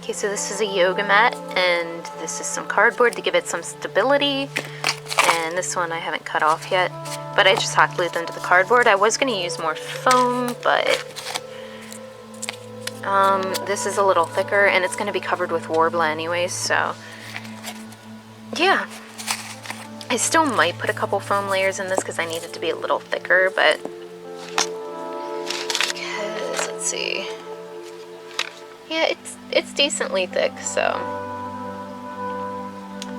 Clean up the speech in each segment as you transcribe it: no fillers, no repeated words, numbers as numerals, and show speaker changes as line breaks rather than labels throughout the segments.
Okay, so this is a yoga mat, and this is some cardboard to give it some stability. And this one I haven't cut off yet, but I just hot glued them to the cardboard. I was going to use more foam, but this is a little thicker, and it's going to be covered with Worbla anyways, so yeah. I still might put a couple foam layers in this because I need it to be a little thicker, but because, let's see, yeah, it's decently thick, so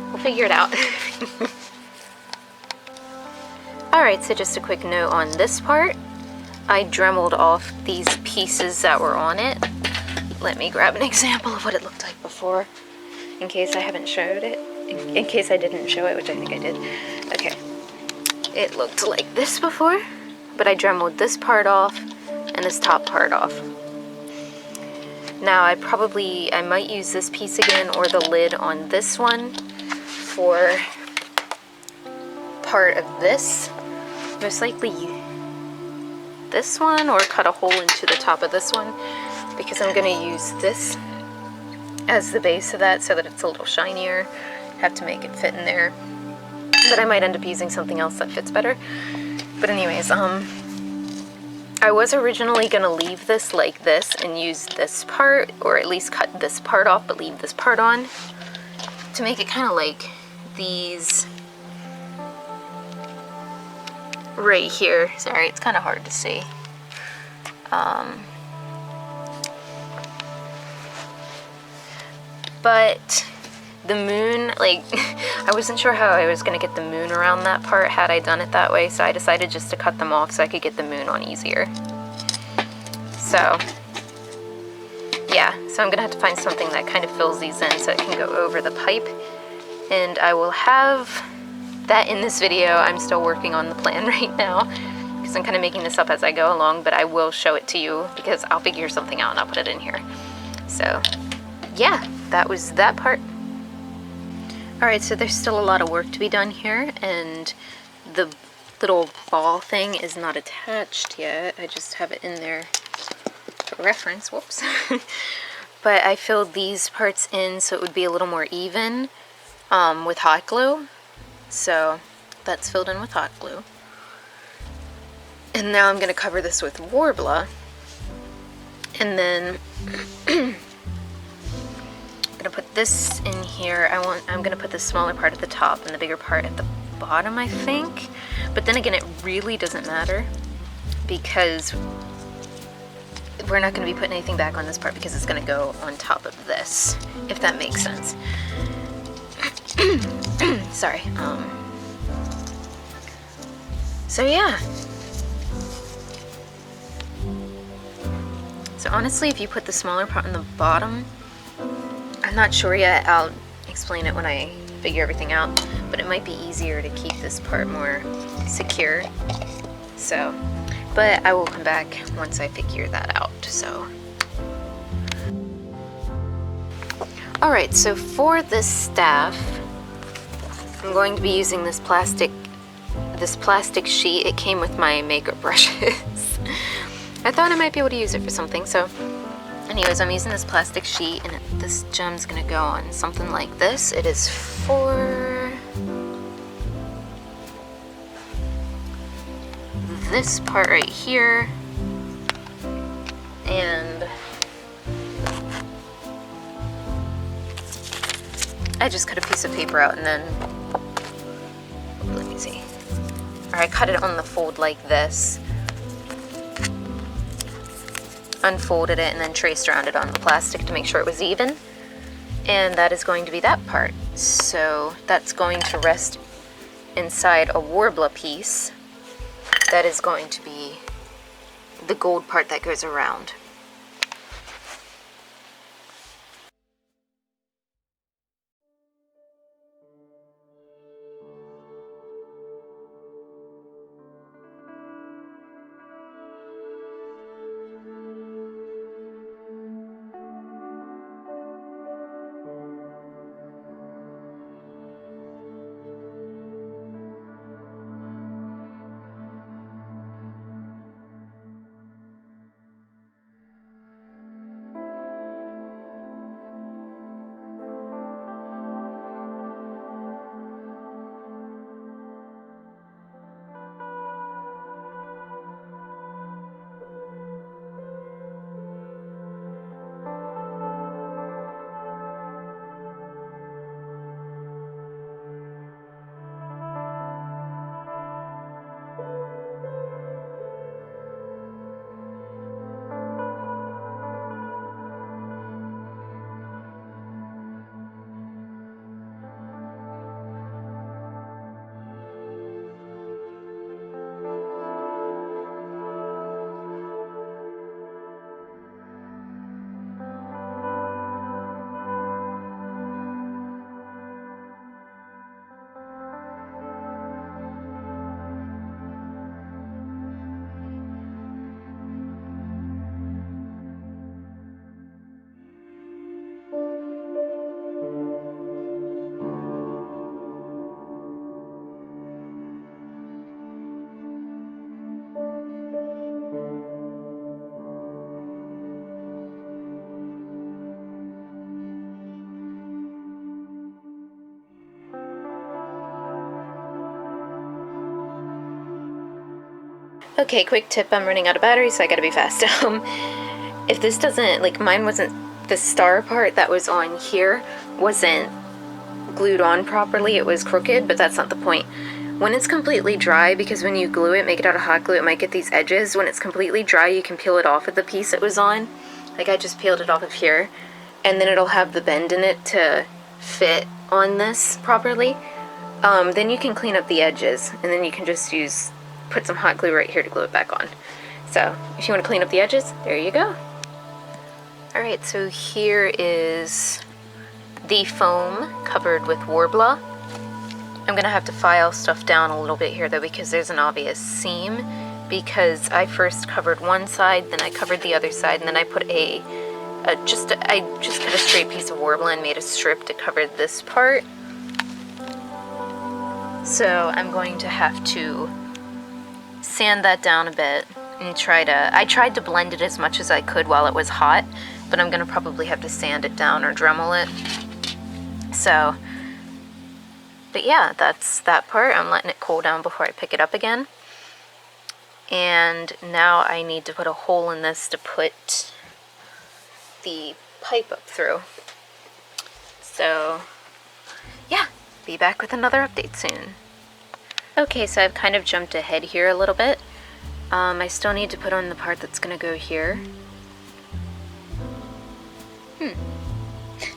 we'll figure it out. Alright, so just a quick note on this part. I dremeled off these pieces that were on it. Let me grab an example of what it looked like before, in case I haven't showed it. In case I didn't show it, which I think I did. Okay. It looked like this before, but I dremeled this part off and this top part off. Now I might use this piece again or the lid on this one for part of this. Most likely this one, or cut a hole into the top of this one, because I'm going to use this as the base of that so that it's a little shinier. Have to make it fit in there, but I might end up using something else that fits better. But anyways, I was originally gonna leave this like this and use this part, or at least cut this part off but leave this part on, to make it kind of like these right here. Sorry, it's kind of hard to see. But the moon, like, I wasn't sure how I was going to get the moon around that part had I done it that way, so I decided just to cut them off so I could get the moon on easier. So, yeah, so I'm going to have to find something that kind of fills these in so it can go over the pipe, and I will have that in this video. I'm still working on the plan right now, because I'm kind of making this up as I go along, but I will show it to you, because I'll figure something out and I'll put it in here. So, yeah, that was that part. Alright, so there's still a lot of work to be done here, and the little ball thing is not attached yet. I just have it in there for reference. Whoops. But I filled these parts in so it would be a little more even with hot glue. So that's filled in with hot glue. And now I'm going to cover this with Worbla. And then I'm gonna put this in here. I'm gonna put the smaller part at the top and the bigger part at the bottom, I think. But then again, it really doesn't matter, because we're not gonna be putting anything back on this part because it's gonna go on top of this, if that makes sense. Sorry. So yeah. So honestly, if you put the smaller part on the bottom, I'm not sure yet. I'll explain it when I figure everything out, but it might be easier to keep this part more secure. So, but I will come back once I figure that out. So, alright, so for this staff, I'm going to be using this plastic sheet. It came with my makeup brushes. I thought I might be able to use it for something, so anyways, I'm using this plastic sheet, and this gem's gonna go on something like this. It is for this part right here, and I just cut a piece of paper out and then, let me see, or I cut it on the fold like this, unfolded it, and then traced around it on the plastic to make sure it was even. And that is going to be that part. So that's going to rest inside a Worbla piece. That is going to be the gold part that goes around. Okay, quick tip, I'm running out of battery, so I gotta be fast. If this doesn't, like mine wasn't, the star part that was on here wasn't glued on properly, it was crooked, but that's not the point. When it's completely dry, because when you glue it, make it out of hot glue, it might get these edges. When it's completely dry, you can peel it off of the piece it was on. Like I just peeled it off of here, and then it'll have the bend in it to fit on this properly. Then you can clean up the edges, and then you can just put some hot glue right here to glue it back on. So if you want to clean up the edges, there you go. Alright, so here is the foam covered with Worbla. I'm going to have to file stuff down a little bit here though, because there's an obvious seam, because I first covered one side, then I covered the other side, and then I put I just put a straight piece of Worbla and made a strip to cover this part. So I'm going to have to sand that down a bit and I tried to blend it as much as I could while it was hot, but I'm going to probably have to sand it down or Dremel it. So, but yeah, that's that part. I'm letting it cool down before I pick it up again. And now I need to put a hole in this to put the pipe up through. So, yeah, be back with another update soon. Okay, so I've kind of jumped ahead here a little bit. I still need to put on the part that's gonna go here.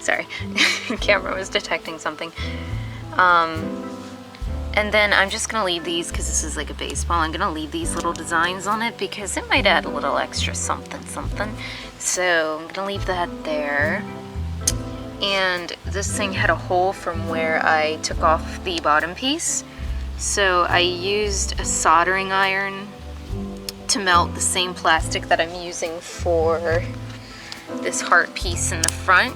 Sorry, camera was detecting something. And then I'm just gonna leave these, because this is like a baseball, I'm gonna leave these little designs on it because it might add a little extra something. So I'm gonna leave that there. And this thing had a hole from where I took off the bottom piece. So I used a soldering iron to melt the same plastic that I'm using for this heart piece in the front.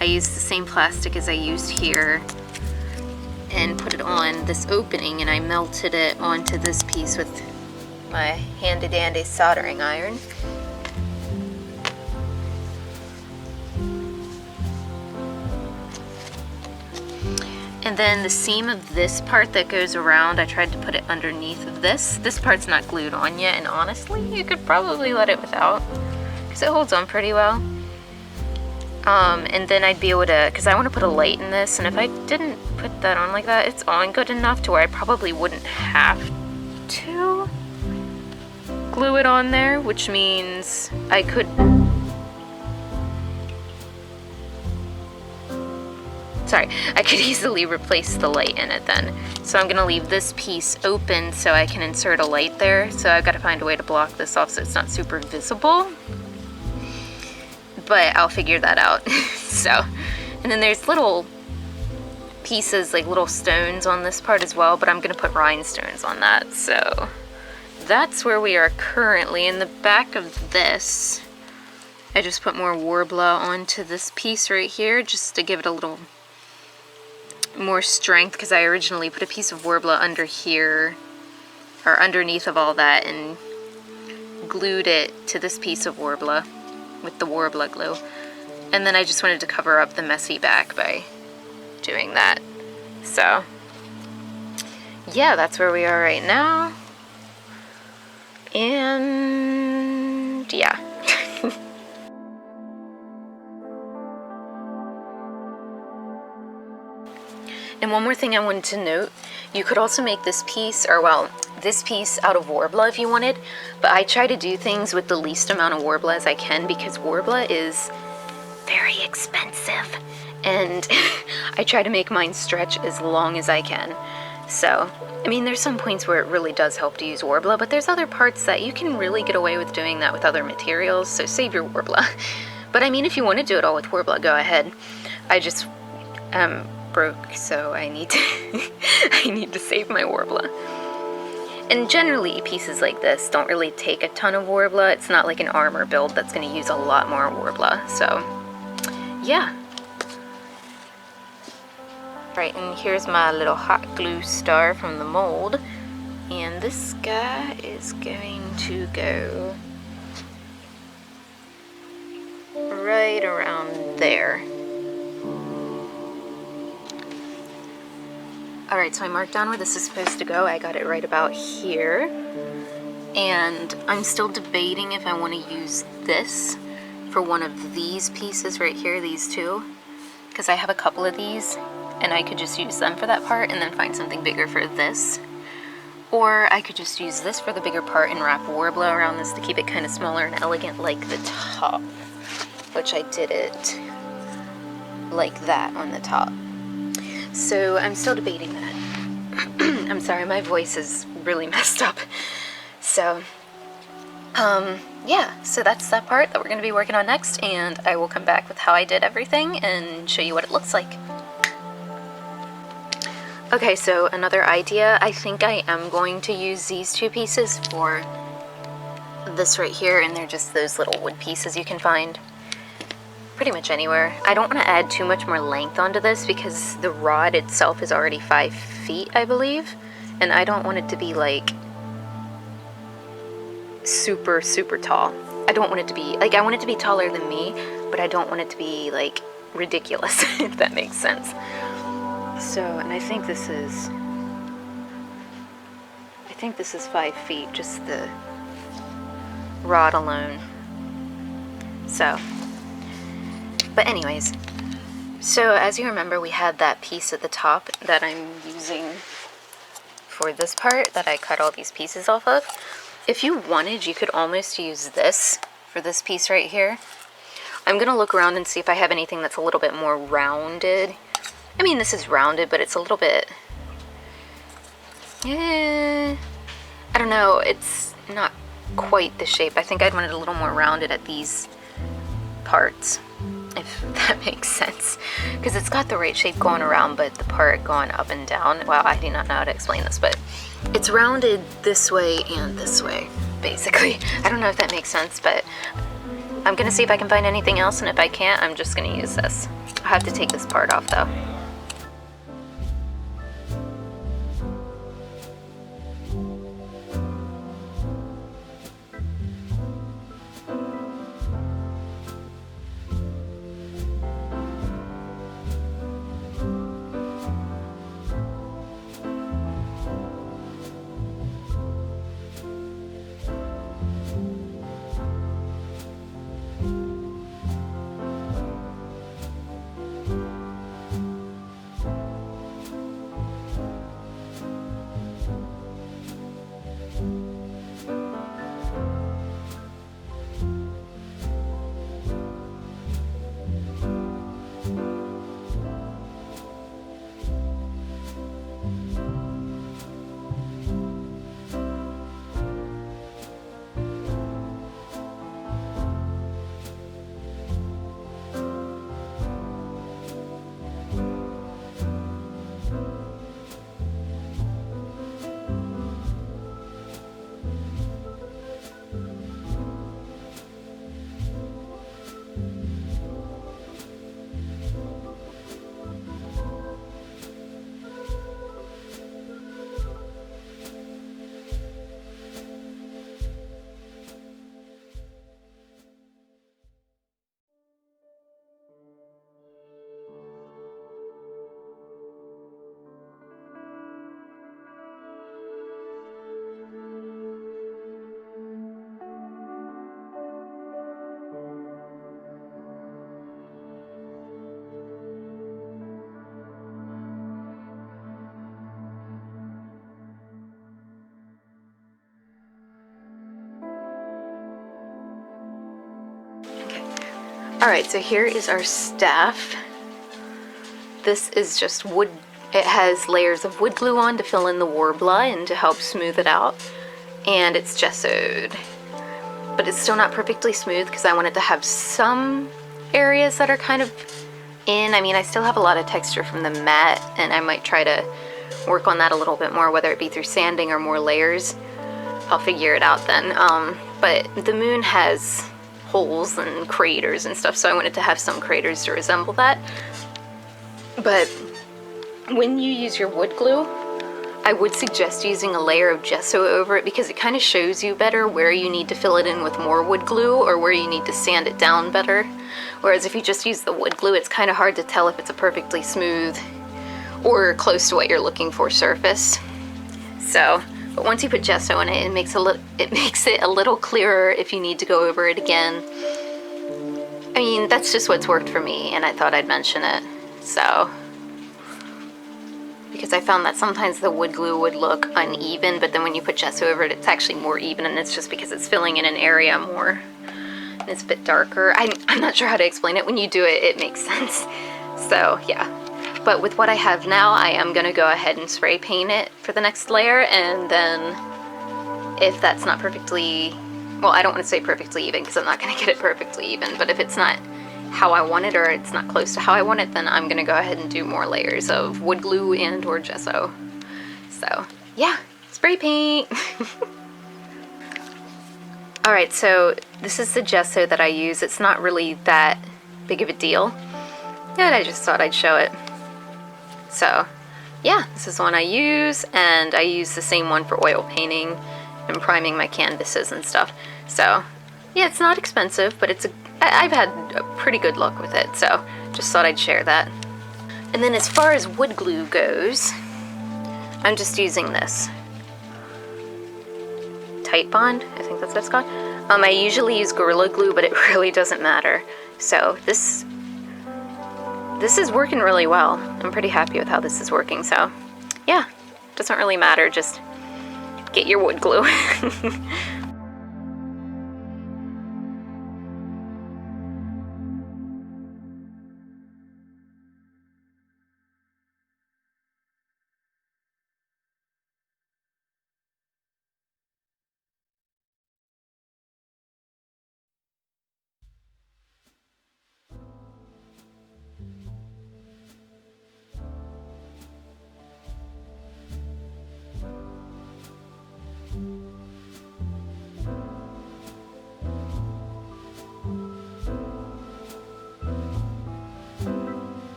I used the same plastic as I used here and put it on this opening, and I melted it onto this piece with my handy dandy soldering iron. And then the seam of this part that goes around, I tried to put it underneath of this. This part's not glued on yet, and honestly, you could probably let it without, because it holds on pretty well. And then I'd be able to, because I want to put a light in this, and if I didn't put that on like that, it's on good enough to where I probably wouldn't have to glue it on there, which means I could... Sorry, I could easily replace the light in it then. So I'm gonna leave this piece open so I can insert a light there. So I've got to find a way to block this off so it's not super visible. But I'll figure that out. So, and then there's little pieces, like little stones on this part as well, but I'm gonna put rhinestones on that. So that's where we are currently. In the back of this, I just put more Worbla onto this piece right here just to give it a little more strength, because I originally put a piece of Worbla under here, or underneath of all that, and glued it to this piece of Worbla with the Worbla glue. And then I just wanted to cover up the messy back by doing that. So yeah, that's where we are right now. And yeah. And one more thing I wanted to note, you could also make this piece, or well, this piece out of Worbla if you wanted, but I try to do things with the least amount of Worbla as I can, because Worbla is very expensive, and I try to make mine stretch as long as I can. So, I mean, there's some points where it really does help to use Worbla, but there's other parts that you can really get away with doing that with other materials, so save your Worbla. But I mean, if you want to do it all with Worbla, go ahead. I just broke, so I need to I need to save my Worbla. And generally pieces like this don't really take a ton of Worbla. It's not like an armor build that's going to use a lot more Worbla. So yeah. Right, and here's my little hot glue star from the mold, and this guy is going to go right around there. Alright, so I marked down where this is supposed to go. I got it right about here. And I'm still debating if I want to use this for one of these pieces right here, these two, because I have a couple of these and I could just use them for that part and then find something bigger for this. Or I could just use this for the bigger part and wrap Worbla around this to keep it kind of smaller and elegant like the top, which I did it like that on the top. So I'm still debating that. I'm sorry, my voice is really messed up. So, yeah, so that's that part that we're going to be working on next, and I will come back with how I did everything and show you what it looks like. Okay, so another idea, I think I am going to use these two pieces for this right here, and they're just those little wood pieces you can find pretty much anywhere. I don't want to add too much more length onto this because the rod itself is already 5 feet, I believe, and I don't want it to be like super tall. I don't want it to be like, I want it to be taller than me, but I don't want it to be like ridiculous, if that makes sense. So, and I think this is 5 feet, just the rod alone. So, but anyways, so as you remember, we had that piece at the top that I'm using for this part that I cut all these pieces off of. If you wanted, you could almost use this for this piece right here. I'm gonna look around and see if I have anything that's a little bit more rounded. I mean, this is rounded, but it's a little bit, I don't know, it's not quite the shape. I think I'd want it a little more rounded at these parts, if that makes sense, because it's got the right shape going around, but the part going up and down, wow, I do not know how to explain this, but it's rounded this way and this way, basically. I don't know if that makes sense, but I'm gonna see if I can find anything else, and if I can't, I'm just gonna use this. I have to take this part off though. Alright, so here is our staff. This is just wood. It has layers of wood glue on to fill in the Worbla and to help smooth it out. And it's gessoed. But it's still not perfectly smooth because I want it to have some areas that are kind of in. I mean, I still have a lot of texture from the mat, and I might try to work on that a little bit more, whether it be through sanding or more layers. I'll figure it out then. But the moon has holes and craters and stuff, so I wanted to have some craters to resemble that. But when you use your wood glue, I would suggest using a layer of gesso over it because it kind of shows you better where you need to fill it in with more wood glue or where you need to sand it down better. Whereas if you just use the wood glue, it's kind of hard to tell if it's a perfectly smooth or close to what you're looking for surface. So But once you put gesso in it, it makes it a little clearer if you need to go over it again. I mean, that's just what's worked for me, and I thought I'd mention it. So, because I found that sometimes the wood glue would look uneven, but then when you put gesso over it, it's actually more even, and it's just because it's filling in an area more. And it's a bit darker. I'm not sure how to explain it. When you do it, it makes sense. So, yeah. But with what I have now, I am going to go ahead and spray paint it for the next layer, and then if that's not perfectly, well, I don't want to say perfectly even because I'm not going to get it perfectly even, but if it's not how I want it or it's not close to how I want it, then I'm going to go ahead and do more layers of wood glue and or gesso. So, yeah, spray paint! Alright, so this is the gesso that I use. It's not really that big of a deal, and I just thought I'd show it. So, yeah, this is the one I use, and I use the same one for oil painting and priming my canvases and stuff. So, yeah, it's not expensive, but I've had a pretty good luck with it, so just thought I'd share that. And then as far as wood glue goes, I'm just using this Tight Bond, I think that's what it's called. I usually use Gorilla Glue, but it really doesn't matter. So this is working really well. I'm pretty happy with how this is working, so yeah, doesn't really matter, just get your wood glue.